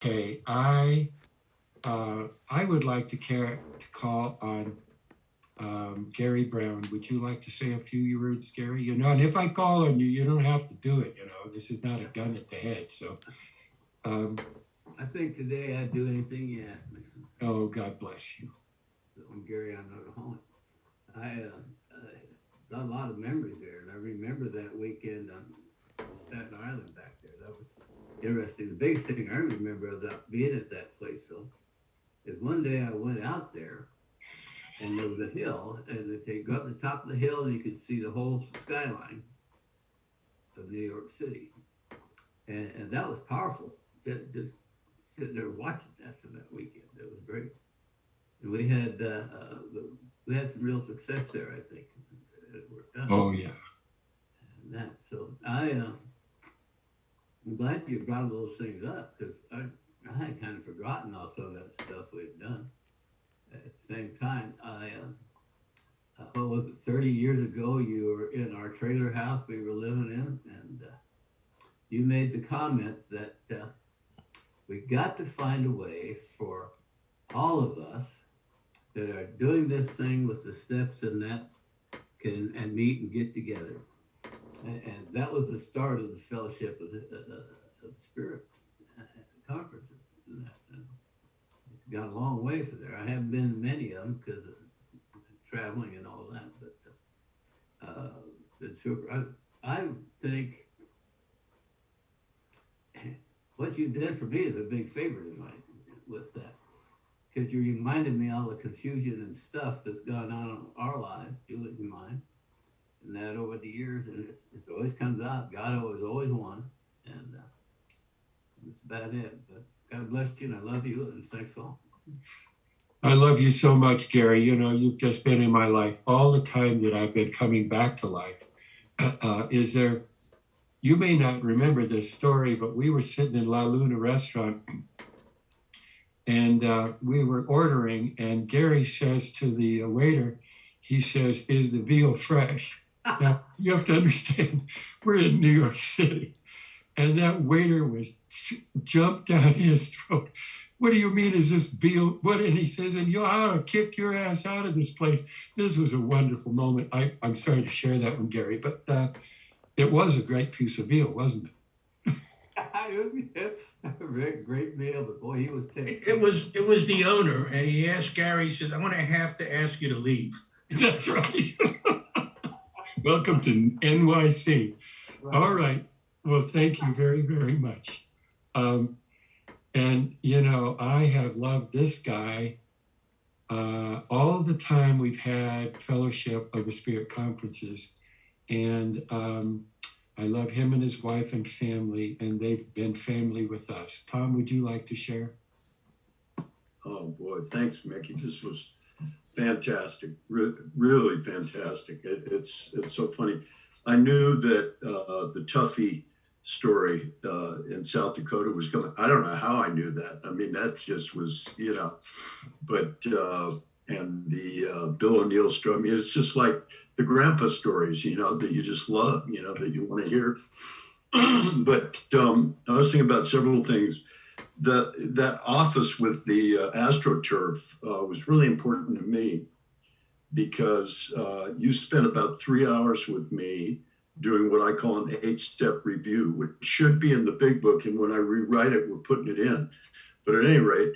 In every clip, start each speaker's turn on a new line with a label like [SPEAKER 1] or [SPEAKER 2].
[SPEAKER 1] Okay, I would like to call on Gary Brown. Would you like to say a few words, Gary? And if I call on you, you don't have to do it. This is not a gun at the head. So, um,
[SPEAKER 2] I think today I'd do anything you ask me.
[SPEAKER 1] oh, God bless you.
[SPEAKER 2] I'm Gary. I'm not a home. Got a lot of memories there, and I remember that weekend on Staten Island back there. That was interesting. The biggest thing I remember about being at that place, though, is one day I went out there, and there was a hill, and if you go up the top of the hill, and you could see the whole skyline of New York City, and that was powerful. Just sitting there watching that for that weekend, it was great. And we had some real success there, I think. It worked out.
[SPEAKER 1] Oh, yeah.
[SPEAKER 2] And that so I'm glad you brought those things up because I had kind of forgotten all some of that stuff we've done. At the same time, what was it, 30 years ago, you were in our trailer house we were living in, and you made the comment that we got to find a way for all of us that are doing this thing with the steps and that can and meet and get together. And that was the start of the Fellowship of the Spirit conferences. And it's got a long way for there. I haven't been to many of them because of traveling and all that, but it's super. I think what you did for me is a big favor tonight with that because you reminded me all the confusion and stuff that's gone on in our lives, Julie and mine, and that over the years, and it always comes out. God always won, and that's about it. But God bless you, and I love you, and thanks all.
[SPEAKER 1] I love you so much, Gary. You've just been in my life all the time that I've been coming back to life. Is there, you may not remember this story, but we were sitting in La Luna restaurant and we were ordering, and Gary says to the waiter, he says, "Is the veal fresh?" Now, you have to understand, we're in New York City, and that waiter was jumped down his throat. What do you mean, is this veal? What? And he says, and you ought to kick your ass out of this place. This was a wonderful moment. I'm sorry to share that one, Gary, but it was a great piece of veal, wasn't it?
[SPEAKER 2] It was a great meal, but boy, he was taken.
[SPEAKER 3] It was the owner, and he asked Gary. He said, "I'm going to have to ask you to leave."
[SPEAKER 1] That's right. Welcome to NYC.
[SPEAKER 2] Right.
[SPEAKER 1] All right. Well, thank you very, very much. Um, and, I have loved this guy all the time we've had Fellowship of the Spirit conferences. And I love him and his wife and family, and they've been family with us. Tom, would you like to share?
[SPEAKER 4] Oh boy, thanks, Mickey. This was fantastic, really fantastic. It's so funny. I knew that the Tuffy story in South Dakota was coming. I don't know how I knew that. I mean, that just was, but and the Bill O'Neill story. I mean, it's just like the grandpa stories, that you just love, that you want to hear. But I was thinking about several things. That office with the AstroTurf was really important to me because you spent about 3 hours with me doing what I call an 8-step review, which should be in the big book. And when I rewrite it, we're putting it in. But at any rate,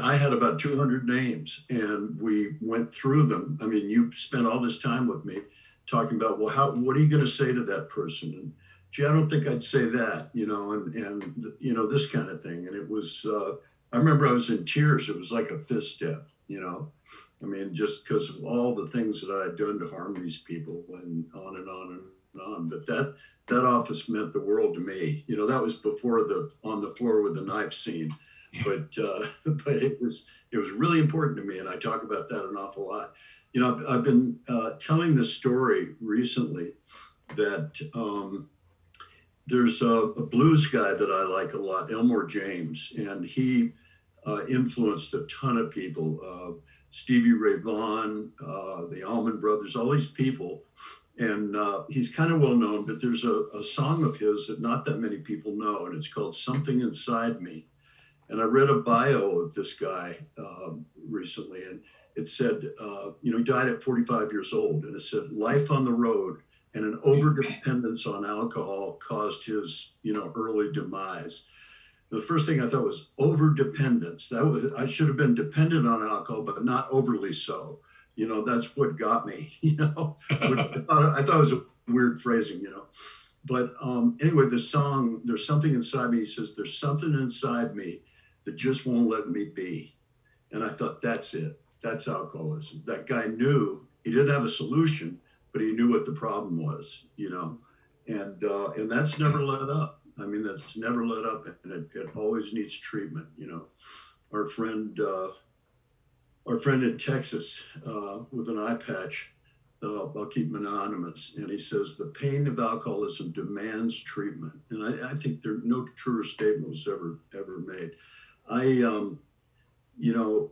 [SPEAKER 4] I had about 200 names and we went through them. I mean, you spent all this time with me talking about, well, what are you going to say to that person? And gee, I don't think I'd say that, and this kind of thing. And it was, I remember I was in tears. It was like a fifth step, I mean, just because of all the things that I had done to harm these people and on and on and on. But that office meant the world to me. That was before the on the floor with the knife scene. But but it was really important to me, and I talk about that an awful lot. I've been telling this story recently that there's a blues guy that I like a lot, Elmore James, and he influenced a ton of people. Stevie Ray Vaughan, the Allman Brothers, all these people. And he's kind of well known, but there's a song of his that not that many people know, and it's called Something Inside Me. And I read a bio of this guy recently, and it said, he died at 45 years old, and it said life on the road and an overdependence on alcohol caused his, early demise. The first thing I thought was overdependence. I should have been dependent on alcohol, but not overly so. That's what got me. I thought it was a weird phrasing. But anyway, the song, There's Something Inside Me, he says, there's something inside me that just won't let me be. And I thought, that's it. That's alcoholism. That guy knew he didn't have a solution, but he knew what the problem was, and that's never let up. I mean, that's never let up, and it always needs treatment. Our friend in Texas with an eye patch, I'll keep him anonymous, and he says the pain of alcoholism demands treatment, and I think there no truer statement was ever made.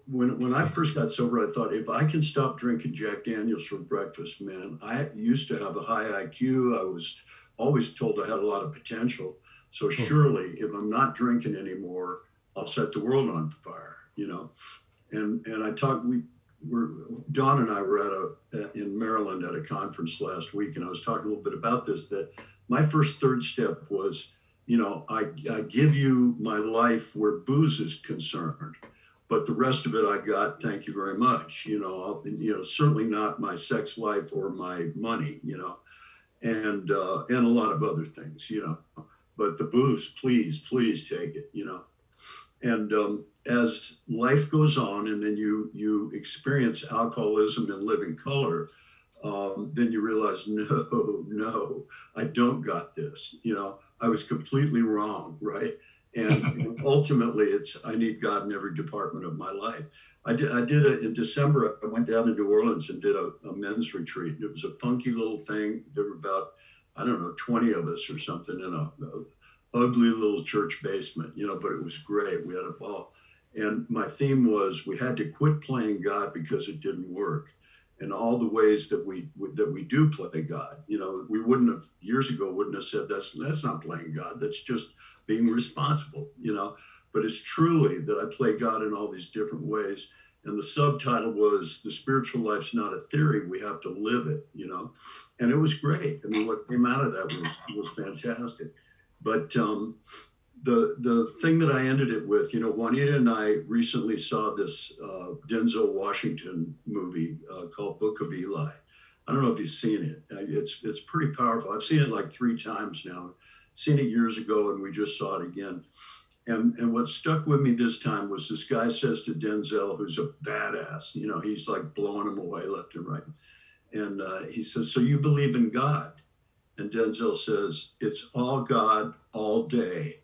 [SPEAKER 4] When I first got sober, I thought if I can stop drinking Jack Daniels for breakfast, man, I used to have a high IQ. I was always told I had a lot of potential. So surely, if I'm not drinking anymore, I'll set the world on fire, And I talked. Don and I were in Maryland at a conference last week, and I was talking a little bit about this. That my first third step was, I give you my life where booze is concerned, but the rest of it I got. Thank you very much. Certainly not my sex life or my money. And a lot of other things. But the booze, please take it, And as life goes on, and then you experience alcoholism in living color, then you realize, no, I don't got this. I was completely wrong, right? And ultimately, I need God in every department of my life. I did it in December. I went down to New Orleans and did a men's retreat. It was a funky little thing. There were about, 20 of us or something in a ugly little church basement, but it was great. We had a ball. And my theme was we had to quit playing God because it didn't work. And all the ways that we do play God, we years ago wouldn't have said that's not playing God. That's just being responsible, but it's truly that I play God in all these different ways. And the subtitle was The Spiritual Life's Not a Theory. We have to live it, and it was great. I mean, what came out of that was fantastic. But the thing that I ended it with, Juanita and I recently saw this Denzel Washington movie called Book of Eli. I don't know if you've seen it. It's pretty powerful. I've seen it like 3 times now. Seen it years ago, and we just saw it again. And what stuck with me this time was this guy says to Denzel, who's a badass, he's like blowing him away left and right. And he says, so you believe in God? And Denzel says, it's all God all day.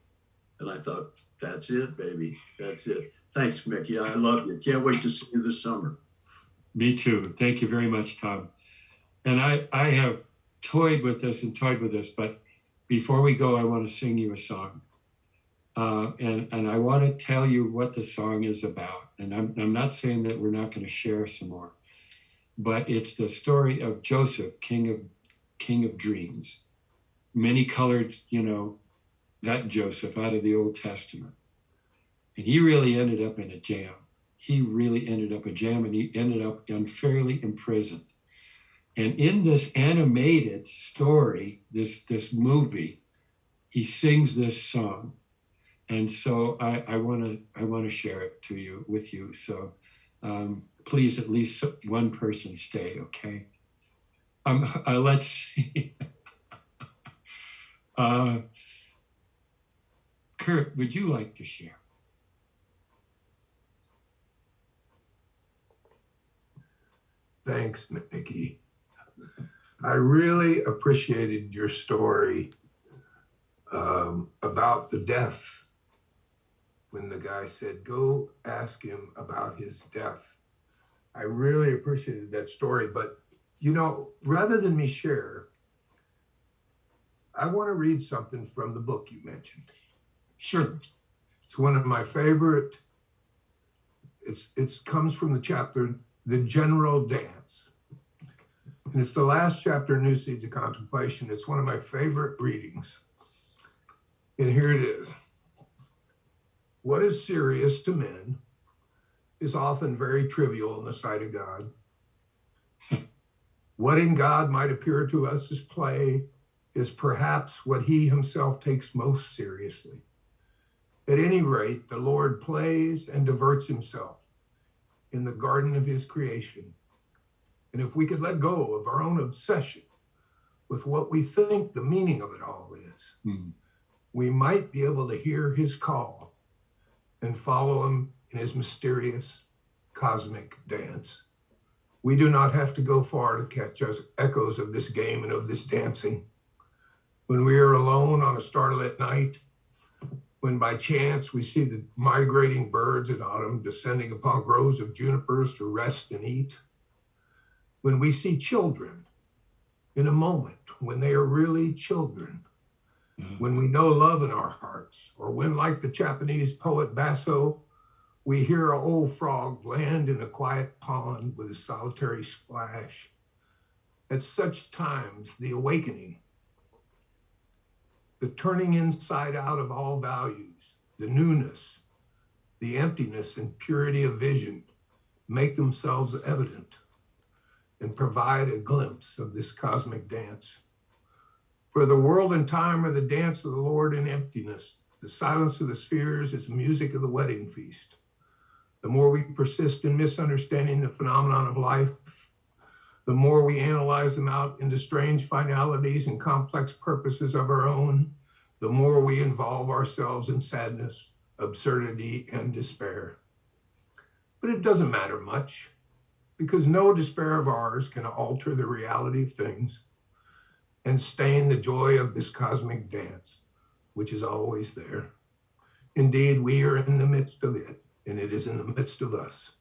[SPEAKER 4] And I thought, that's it, baby. That's it. Thanks, Mickey. I love you. Can't wait to see you this summer.
[SPEAKER 1] Me too. Thank you very much, Tom. And I have toyed with this, but before we go, I want to sing you a song. And I want to tell you what the song is about. And I'm not saying that we're not going to share some more, but it's the story of Joseph, king of dreams. Many colored, that Joseph out of the Old Testament. And he really ended up in a jam. And he ended up unfairly imprisoned. And in this animated story, this movie, he sings this song. And so I want to share it with you. So please, at least one person stay, okay? Let's see. Kurt, would you like to share?
[SPEAKER 5] Thanks, Mickey. I really appreciated your story about the death. When the guy said, go ask him about his death. I really appreciated that story. But, rather than me share, I want to read something from the book you mentioned.
[SPEAKER 1] Sure.
[SPEAKER 5] It's one of my favorite. It comes from the chapter, The General Dance. And it's the last chapter in New Seeds of Contemplation. It's one of my favorite readings. And here it is. What is serious to men is often very trivial in the sight of God. What in God might appear to us as play is perhaps what he himself takes most seriously. At any rate, the Lord plays and diverts himself in the garden of his creation. And if we could let go of our own obsession with what we think the meaning of it all is, we might be able to hear his call and follow him in his mysterious cosmic dance. We do not have to go far to catch us echoes of this game and of this dancing. When we are alone on a starlit night, when by chance we see the migrating birds in autumn descending upon groves of junipers to rest and eat, when we see children in a moment when they are really children, when we know love in our hearts, or when, like the Japanese poet Basso, we hear an old frog land in a quiet pond with a solitary splash. At such times, the awakening, the turning inside out of all values, the newness, the emptiness and purity of vision make themselves evident and provide a glimpse of this cosmic dance. For the world and time are the dance of the Lord in emptiness. The silence of the spheres is the music of the wedding feast. The more we persist in misunderstanding the phenomenon of life, the more we analyze them out into strange finalities and complex purposes of our own, the more we involve ourselves in sadness, absurdity, and despair. But it doesn't matter much, because no despair of ours can alter the reality of things and stain the joy of this cosmic dance, which is always there. Indeed, we are in the midst of it, and it is in the midst of us,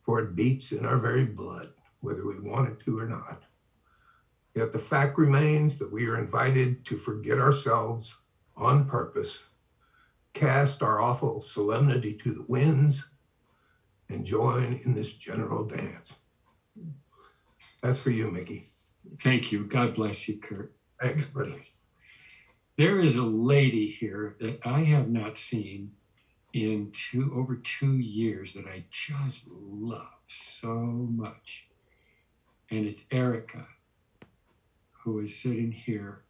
[SPEAKER 5] for it beats in our very blood, whether we want it to or not. Yet the fact remains that we are invited to forget ourselves on purpose, cast our awful solemnity to the winds, and join in this general dance. That's for you, Mickey.
[SPEAKER 1] Thank you. God bless you, Kurt.
[SPEAKER 5] Thanks, buddy.
[SPEAKER 1] There is a lady here that I have not seen in over 2 years that I just love so much. And it's Erica, who is sitting here.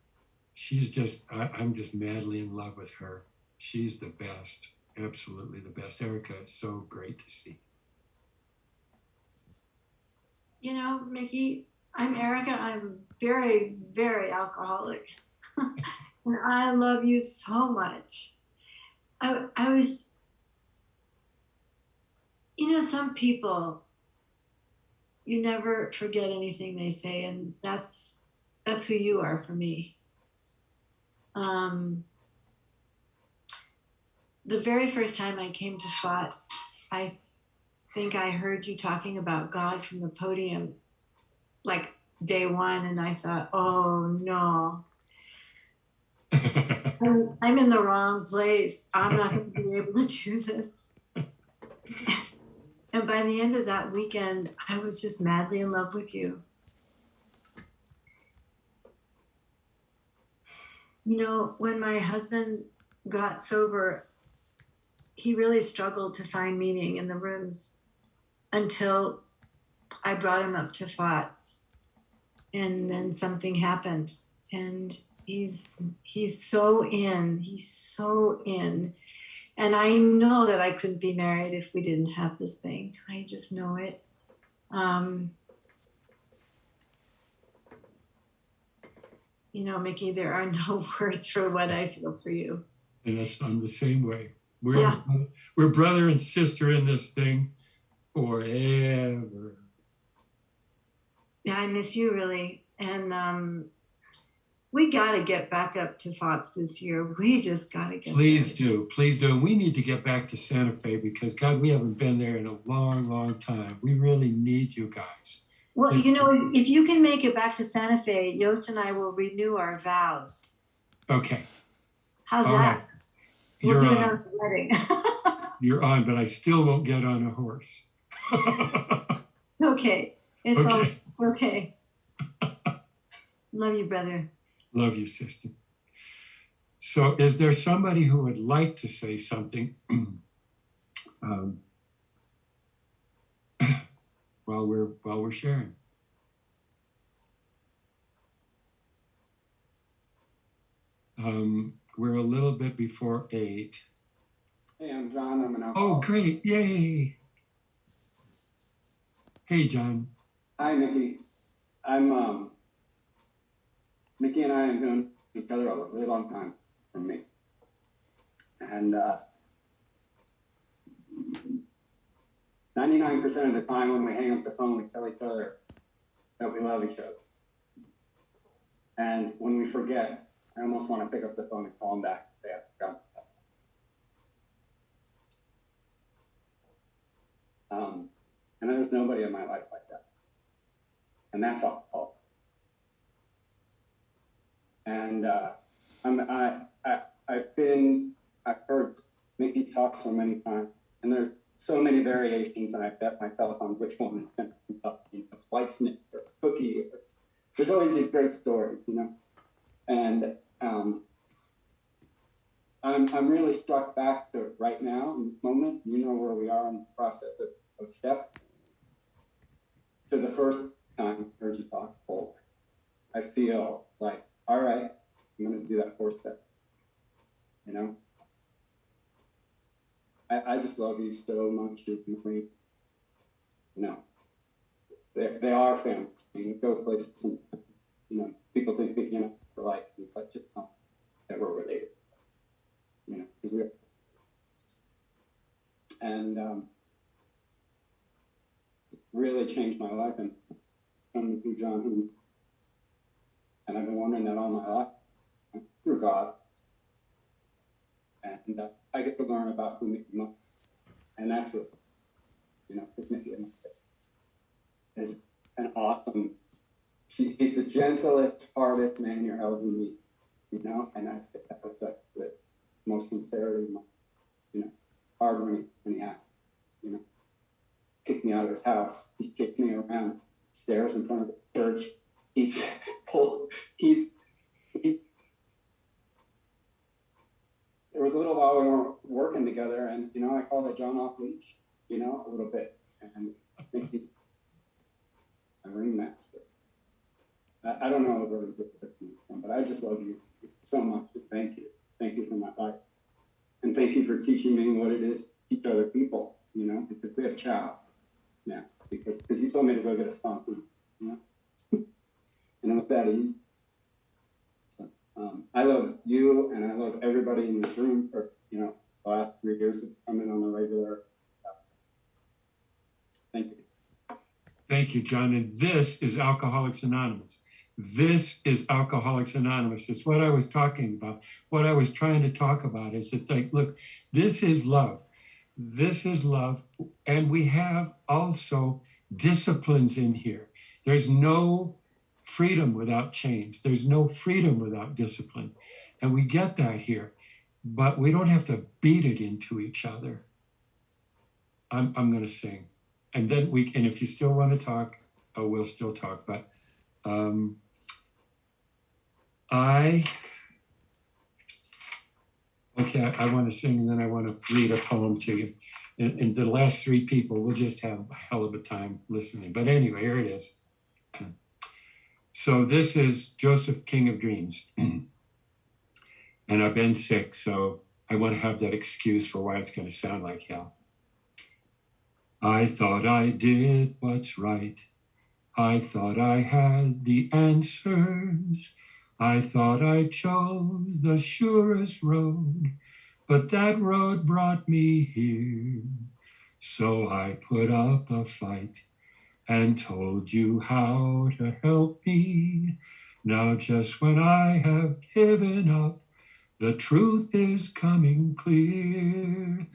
[SPEAKER 1] She's just, I'm just madly in love with her. She's the best, absolutely the best. Erica, so great to see.
[SPEAKER 6] You know, Mickey, I'm Erica. I'm very, very alcoholic. And I love you so much. I was, you know, some people, you never forget anything they say, and that's who you are for me. The very first time I came to Thoughts, I think I heard you talking about God from the podium, like day one, and I thought, oh no, I'm in the wrong place. I'm not going to be able to do this. And by the end of that weekend, I was just madly in love with you. You know, when my husband got sober, he really struggled to find meaning in the rooms until I brought him up to Thoughts. And then something happened. And he's so in. He's so in. And I know that I couldn't be married if we didn't have this thing. I just know it. You know, Mickey, there are no words for what I feel for you.
[SPEAKER 1] And I'm the same way. We're brother and sister in this thing forever.
[SPEAKER 6] Yeah, I miss you really. And we got to get back up to Thoughts this year. We just got to get
[SPEAKER 1] Please
[SPEAKER 6] there.
[SPEAKER 1] do. Please do. And we need to get back to Santa Fe because, God, we haven't been there in a long, long time. We really need you guys.
[SPEAKER 6] Well, you know, if you can make it back to Santa Fe, Yost and I will renew our vows.
[SPEAKER 1] Okay.
[SPEAKER 6] How's
[SPEAKER 1] All
[SPEAKER 6] that?
[SPEAKER 1] right.
[SPEAKER 6] We'll
[SPEAKER 1] You're
[SPEAKER 6] do
[SPEAKER 1] on.
[SPEAKER 6] another wedding.
[SPEAKER 1] You're on, but I still won't get on a horse.
[SPEAKER 6] Okay. It's
[SPEAKER 1] Okay.
[SPEAKER 6] all okay. Love you, brother.
[SPEAKER 1] Love you, sister. So is there somebody who would like to say something while we're sharing? We're a little bit before 8.
[SPEAKER 7] Hey, I'm John. I'm an
[SPEAKER 1] Oh,
[SPEAKER 7] alcoholic.
[SPEAKER 1] great. Yay. Hey, John.
[SPEAKER 7] Hi, Mickey. Mickey and I have known each other a really long time from me. And 99% of the time when we hang up the phone, we tell each other that we love each other. And when we forget, I almost want to pick up the phone and call him back and say, I forgot. And there's nobody in my life like that. And that's all. And I've heard Mickey talk so many times, and there's so many variations, and I bet myself on which one is going to come up. You know, it's White Snake, or it's Cookie, or there's always these great stories, you know. And I'm really struck back to right now in this moment. You know where we are in the process of step to the first time I heard you talk forward. I feel like, all right, I'm going to do that 4th step. You know, I just love you so much. You know, they are families. You go places, and, you know, people think that, you know, we're like, it's like just that we're related. You know, because we're. And really changed my life, and coming through John, and I've been wondering that all my life through God. And I get to learn about who Mickey Monk, and that's what, you know, because Mickey Monk is an awesome. He's the gentlest, hardest man you'll ever meet, you know, and that's the epithet with most sincerity, you know, hard when he asked, you know, kicked me out of his house. He's kicked me around stairs in front of the church. There was a little while we weren't working together, and, you know, I called it John off leash, you know, a little bit, and I think he's a ringmaster. I don't know where this is from, but I just love you so much. Thank you for my life, and thank you for teaching me what it is to teach other people, you know, because we have chow now, because you told me to go get a sponsor, you know, and it was that easy. I love you, and I love everybody in this room for, you know, the last 3 years of coming on the regular. Thank you.
[SPEAKER 1] Thank you, John. And this is Alcoholics Anonymous. This is Alcoholics Anonymous. It's what I was talking about. What I was trying to talk about is that, like, look, this is love. This is love. And we have also disciplines in here. There's no freedom without change. There's no freedom without discipline. And we get that here, but we don't have to beat it into each other. I'm going to sing. And then and if you still want to talk, we'll still talk. But I want to sing, and then I want to read a poem to you. And the last 3 people, we'll just have a hell of a time listening. But anyway, here it is. So this is Joseph, King of Dreams. And I've been sick, so I want to have that excuse for why it's going to sound like hell. I thought I did what's right. I thought I had the answers. I thought I chose the surest road, but that road brought me here. So I put up a fight and told you how to help me. Now just when I have given up, the truth is coming clear.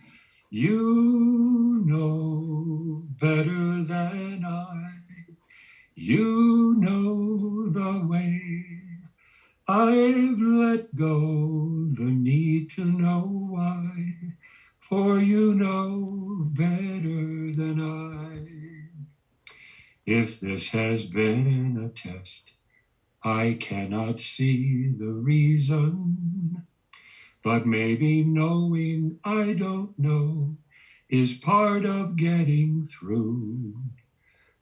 [SPEAKER 1] You know better than I. You know the way. I've let go the need to know why, for you know better than I. If this has been a test, I cannot see the reason, but maybe knowing I don't know is part of getting through.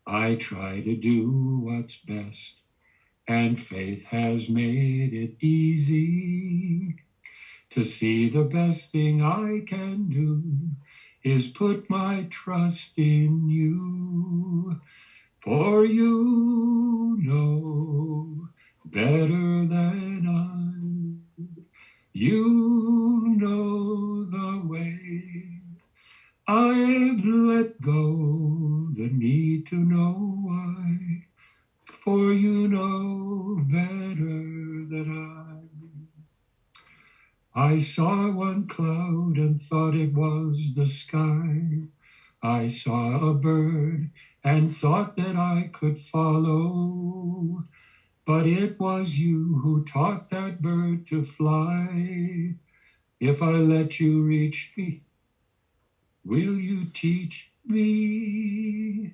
[SPEAKER 1] I try to do what's best, and faith has made it easy to see the best thing I can do is put my trust in you. For you know better than I. You know the way. I've let go the need to know why. For you know better than I saw one cloud and thought it was the sky. I saw a bird and thought that I could follow. But it was you who taught that bird to fly. If I let you reach me, will you teach me?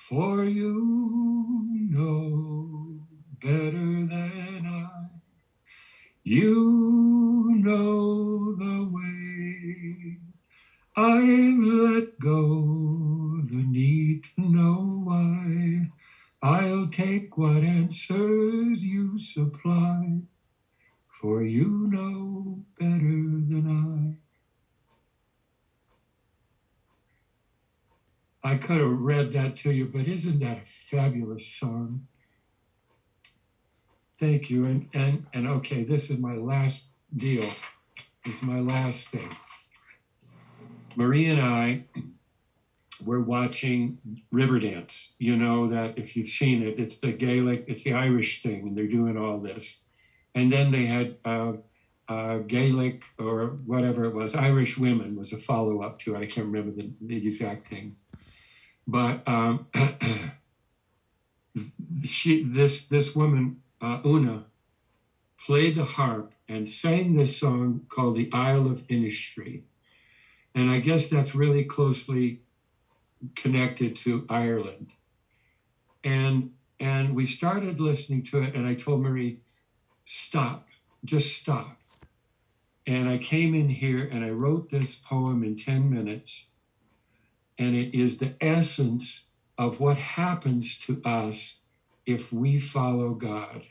[SPEAKER 1] For you know better than I. You know the way. I've let go the need to know why. I'll take what answers you supply, for you know better than I could have read that to you, but isn't that a fabulous song? Thank you. And okay, this is my last deal. This is my last thing. Marie and I were watching Riverdance. You know that if you've seen it, it's the Gaelic, it's the Irish thing, and they're doing all this. And then they had Gaelic or whatever it was, Irish Women was a follow-up to it. I can't remember the exact thing. But this woman, Una, played the harp and sang this song called The Isle of Innisfree. And I guess that's really closely connected to Ireland. And we started listening to it, and I told Marie, stop, just stop. And I came in here and I wrote this poem in 10 minutes. And it is the essence of what happens to us if we follow God.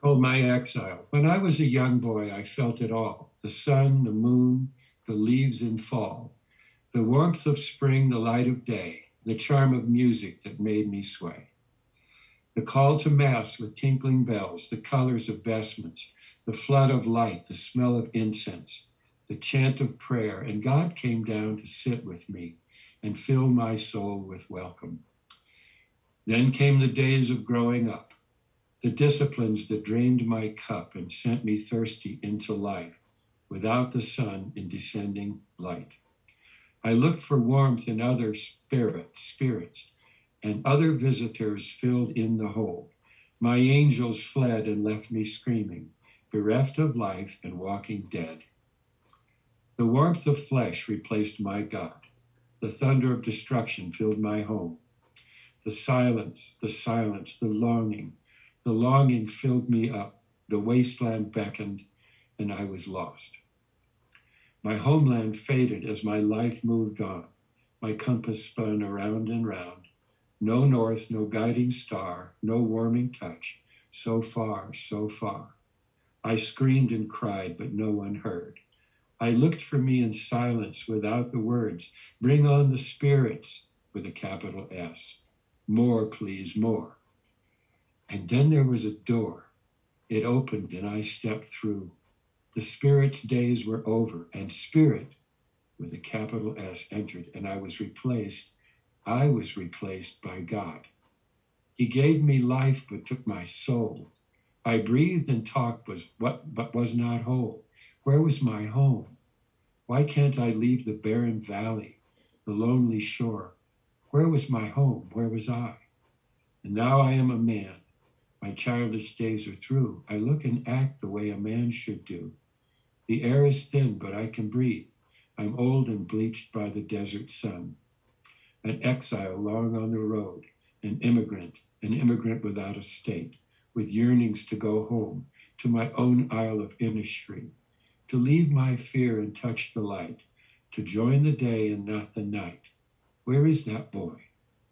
[SPEAKER 1] Called My Exile. When I was a young boy, I felt it all. The sun, the moon, the leaves in fall, the warmth of spring, the light of day, the charm of music that made me sway. The call to mass with tinkling bells, the colors of vestments, the flood of light, the smell of incense, the chant of prayer, and God came down to sit with me and fill my soul with welcome. Then came the days of growing up, the disciplines that drained my cup and sent me thirsty into life without the sun in descending light. I looked for warmth in other spirits, and other visitors filled in the hole. My angels fled and left me screaming, bereft of life and walking dead. The warmth of flesh replaced my God. The thunder of destruction filled my home. The silence, the longing filled me up. The wasteland beckoned, and I was lost. My homeland faded as my life moved on. My compass spun around and round. No north, no guiding star, no warming touch. So far, so far. I screamed and cried, but no one heard. I looked for me in silence without the words. Bring on the spirits with a capital S. More, please, more. And then there was a door. It opened and I stepped through. The spirit's days were over, and spirit with a capital S entered, and I was replaced by God. He gave me life but took my soul. I breathed and talked but was not whole. Where was my home? Why can't I leave the barren valley, the lonely shore? Where was my home? Where was I? And now I am a man. My childish days are through. I look and act the way a man should do. The air is thin, but I can breathe. I'm old and bleached by the desert sun. An exile long on the road, an immigrant, an immigrant without a state, with yearnings to go home to my own Isle of Innisfree, to leave my fear and touch the light, to join the day and not the night. Where is that boy?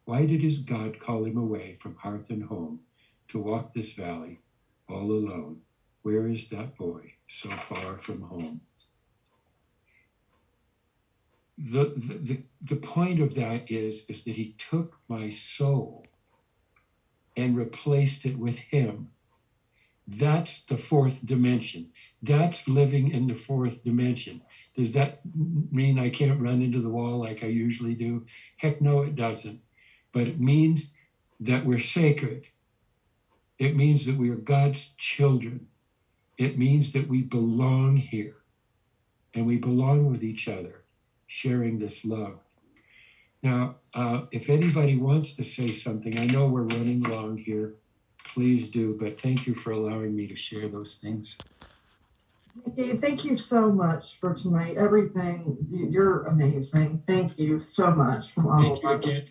[SPEAKER 1] Why did his God call him away from hearth and home to walk this valley all alone? Where is that boy so far from home? The point of that is that he took my soul and replaced it with him. That's the fourth dimension. That's living in the fourth dimension. Does that mean I can't run into the wall like I usually do? Heck no, it doesn't. But it means that we're sacred. It means that we are God's children. It means that we belong here and we belong with each other, sharing this love. Now, if anybody wants to say something, I know we're running long here. Please do, but thank you for allowing me to share those things.
[SPEAKER 8] Mickey, thank you so much for tonight. Everything, you're amazing. Thank you so much from all
[SPEAKER 1] Thank
[SPEAKER 8] of
[SPEAKER 1] you
[SPEAKER 8] us.
[SPEAKER 1] again.